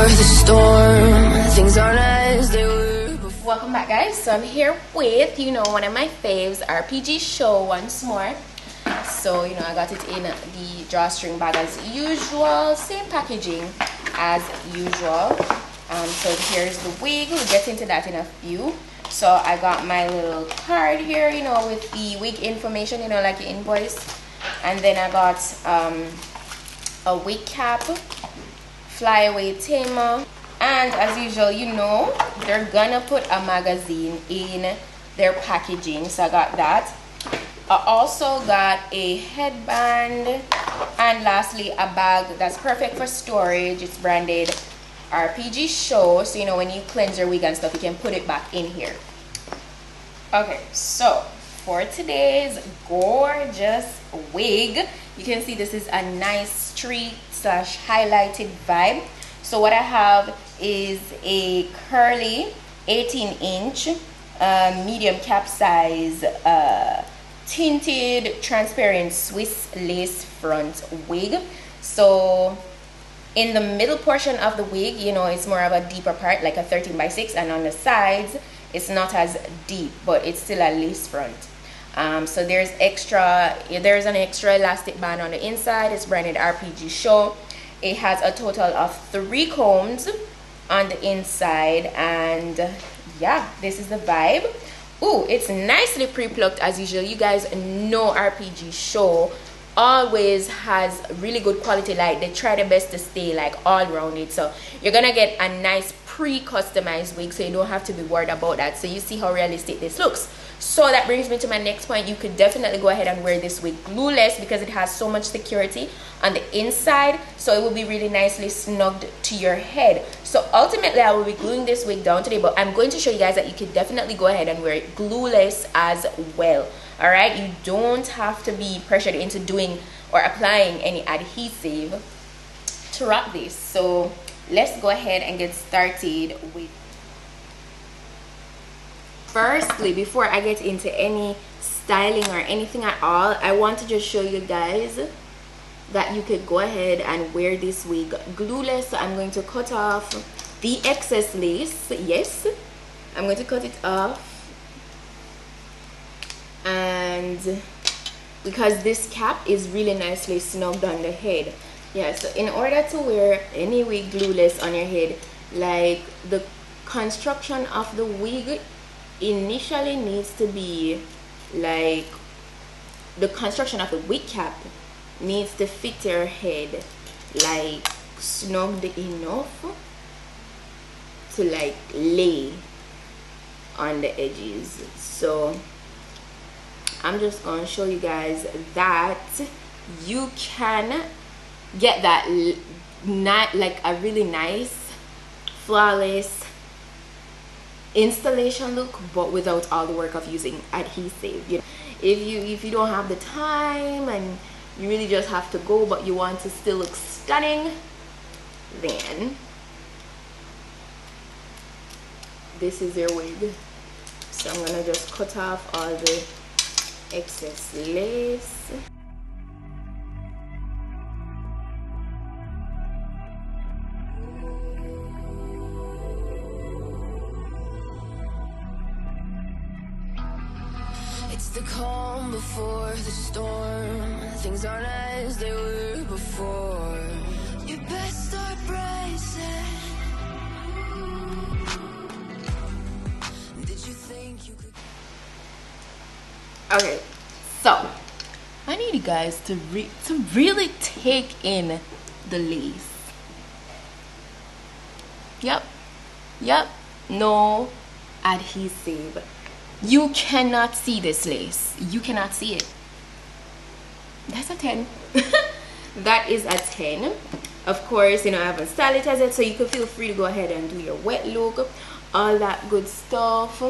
before the storm. Things aren't as they were before. Welcome back, guys. So I'm here with, one of my faves, RPGShow once more. So, I got it in the drawstring bag as usual. Same packaging as usual. So here's the wig. We'll get into that in a few. So I got my little card here, with the wig information, like the invoice. And then I got a wig cap, flyaway tamer, and as usual, they're gonna put a magazine in their packaging. So I got that. I also got a headband, and lastly a bag that's perfect for storage. It's branded RPGShow, so when you cleanse your wig and stuff, you can put it back in here. Okay, so for today's gorgeous wig, you can see this is a nice street / highlighted vibe. So what I have is a curly 18-inch medium cap size tinted transparent Swiss lace front wig. So in the middle portion of the wig, it's more of a deeper part, like a 13x6, and on the sides it's not as deep, but it's still a lace front. So there's an extra elastic band on the inside. It's branded RPGShow. It has a total of 3 combs on the inside, and yeah, this is the vibe. Ooh, it's nicely pre-plucked as usual. You guys know RPGShow always has really good quality. Like, they try their best to stay like all around it, so you're gonna get a nice pre-customized wig, so you don't have to be worried about that. So you see how realistic this looks. So that brings me to my next point. You could definitely go ahead and wear this wig glueless because it has so much security on the inside, so it will be really nicely snugged to your head. So ultimately I will be gluing this wig down today, but I'm going to show you guys that you could definitely go ahead and wear it glueless as well. All right, you don't have to be pressured into doing or applying any adhesive to rock this. So let's go ahead and get started with. Firstly, before I get into any styling or anything at all, I want to just show you guys that you could go ahead and wear this wig glueless. So I'm going to cut off the excess lace. Yes, I'm going to cut it off, and because this cap is really nicely snugged on the head. Yeah, so in order to wear any wig glueless on your head, like, the construction of the wig initially needs to be like, the construction of the wig cap needs to fit your head like snugged enough to like lay on the edges. So I'm just gonna show you guys that you can get that not like a really nice flawless installation look, but without all the work of using adhesive. If you don't have the time and you really just have to go, but you want to still look stunning, then this is your wig. So I'm gonna just cut off all the excess lace. The calm before the storm. Things aren't as they were before. Your best start rising. Did you think you could? Okay, so I need you guys to really take in the lace. Yep, no adhesive. You cannot see this lace. You cannot see it. That's a 10. That is a 10. Of course, I haven't styled it as it, so you can feel free to go ahead and do your wet look, all that good stuff.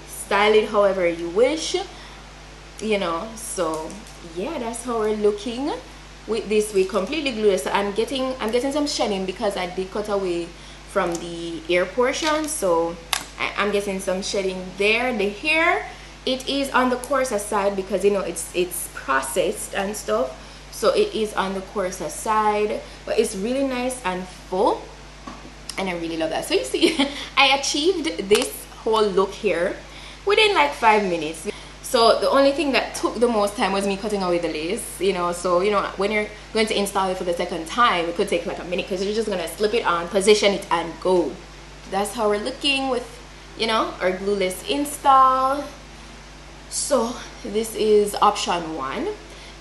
Style it however you wish. So yeah, that's how we're looking with this wig completely glueless. So I'm getting some shedding because I did cut away from the ear portion, so I'm getting some shedding there. The hair, it is on the coarser side because it's processed and stuff, so it is on the coarser side, but it's really nice and full. and I really love that. So you see, I achieved this whole look here within like 5 minutes. So the only thing that took the most time was me cutting away the lace, you know. So you know, when you're going to install it for the second time, it could take like a minute because you're just gonna slip it on, position it, and go. That's how we're looking with, you know, our glueless install. So this is option 1.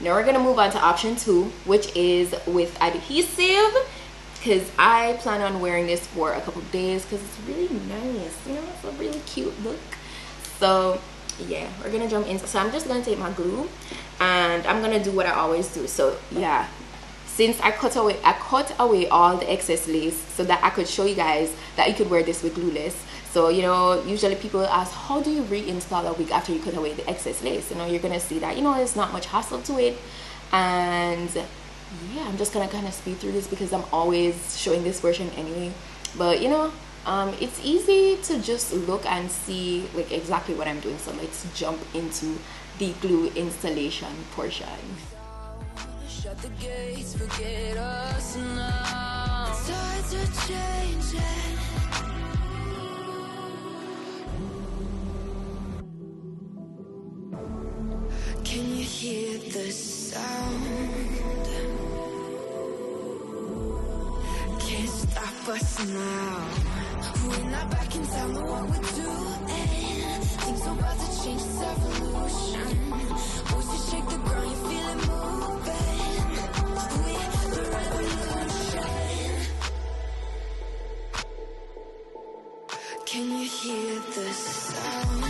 Now we're gonna move on to option 2, which is with adhesive, because I plan on wearing this for a couple days because it's really nice, you know. It's a really cute look. So yeah, we're gonna jump in. So I'm just gonna take my glue and I'm gonna do what I always do. So yeah, since I cut away all the excess lace so that I could show you guys that you could wear this with glueless. So you know, usually people ask, how do you reinstall a wig after you cut away the excess lace? You know, you're gonna see that, you know, there's not much hassle to it. And yeah, I'm just gonna kind of speed through this because I'm always showing this version anyway. But you know, it's easy to just look and see like exactly what I'm doing. So let's jump into the glue installation portion. Shut the gates, forget us now. Tides are changing. Can you hear the sound? Can't stop us now. We're not back in town, know what we're doing. Things are about to change, it's evolution. Voices shake the ground, you feel it moving. We're the revolution. Can you hear the sound?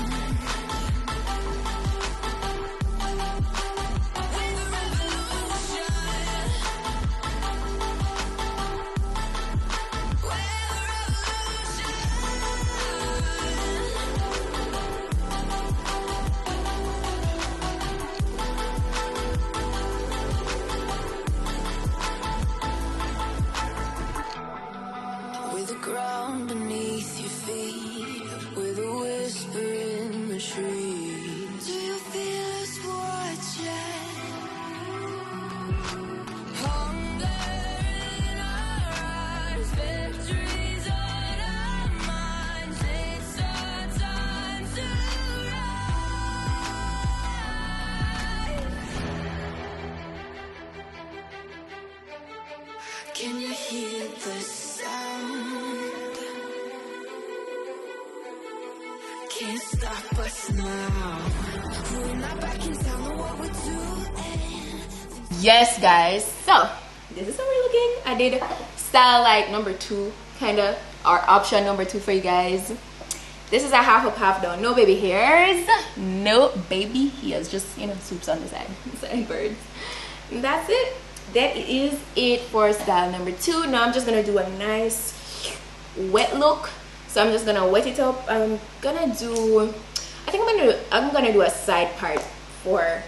Ground beneath your feet, with a whisper in the trees. Do you feel us watching? Hunger in our eyes, victories on our minds. It's our time to rise. Can you hear the sound? Can't stop us now. We're not back in town, know what we're doing. Yes guys, so this is how we're looking. I did style like number 2 kind of, or option number 2 for you guys. This is a half up, half down. No baby hairs, no baby hairs, just, you know, swoops on the side, sideburns. And that's it. That is it for style number 2. Now I'm just gonna do a nice wet look. So I'm just gonna wet it up. I'm gonna do a side part for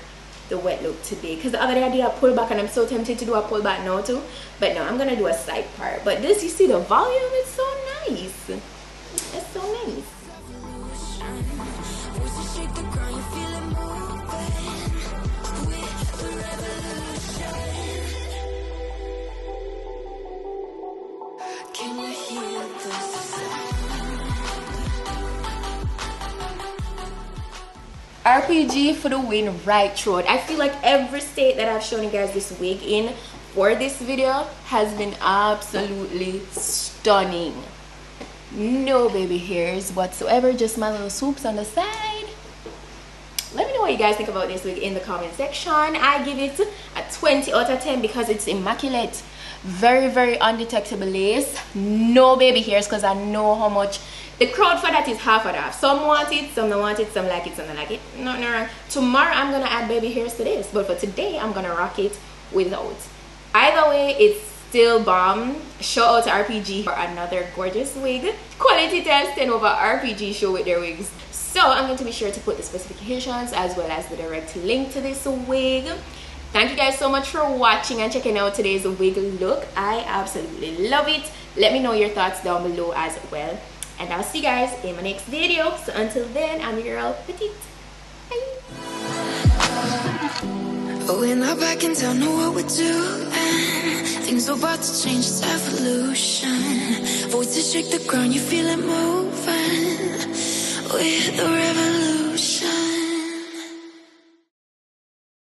the wet look today, because the other day I did a pull back and I'm so tempted to do a pull back now too, but no, I'm gonna do a side part. But this, you see the volume, it's so nice. It's so nice. Can you hear the sound? RPG for the win, right throat. I feel like every state that I've shown you guys this wig in for this video has been absolutely stunning. No baby hairs whatsoever, just my little swoops on the side. Let me know what you guys think about this wig in the comment section. I give it a 20 out of 10 because it's immaculate. Very, very undetectable lace. No baby hairs, because I know how much the crowd for that is half and half. Some want it, some don't want it, some like it, some don't like it. No wrong. Tomorrow I'm gonna add baby hairs to this, but for today I'm gonna rock it without. Either way, it's still bomb. Shout out to RPG for another gorgeous wig. Quality times 10 over RPGShow with their wigs. So I'm going to be sure to put the specifications as well as the direct link to this wig. Thank you guys so much for watching and checking out today's wig look. I absolutely love it. Let me know your thoughts down below as well. And I'll see you guys in my next video. So until then, I'm your girl, Petite. Bye. We're not back in town, know what we're doing. Things Things are about to change, it's evolution. Voices shake the ground, you feel it moving. We're the revolution.